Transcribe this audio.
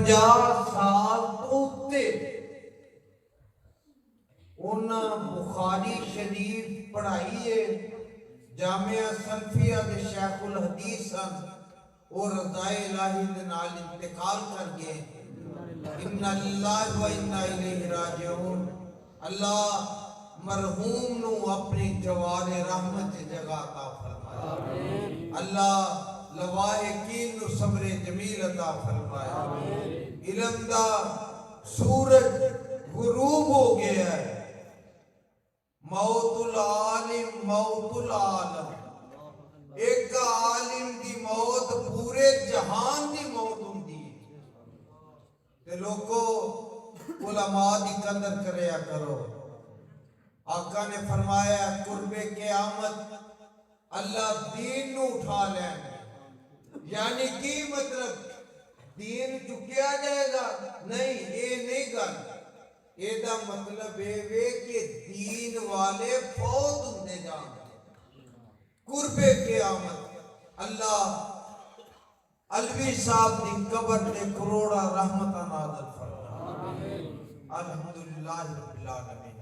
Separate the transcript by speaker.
Speaker 1: 50 سال تو تے انہاں بخاری شریف پڑھائی ہے، جامعہ سلفیہ دے شیخ الحدیث سن اور رضائے الہی دے نال انتقال کر گئے۔ اِنَّا لِلَّهِ وَإِنَّا إِلَيْهِ راجعون۔ اللہ مرحوم نو اپنی جوار رحمت جگہ عطا فرمائے، اللہ لواحقین نو صبر جمیل عطا فرمائے۔ علم دا سورج غروب ہو گیا ہے، موت العالم موت العالم، ایک عالم دی موت پورے جہان دی موت ہوندی ہے۔ تے لوگو علماء دی قدر کریا کرو۔ آقا نے فرمایا قرب قیامت اللہ دین نو اٹھا لیں گے، یعنی کی مطلب دین چکیا جائے گا؟ نہیں، یہ نہیں گل، یہ دا مطلب ہے کہ دین والے فوت ہوندے جان گے۔ قرب قیامت اللہ علوی صاحب دی قبر تے کروڑا رحمتہ نازل فرمائے۔ الحمدللہ رب العالمین۔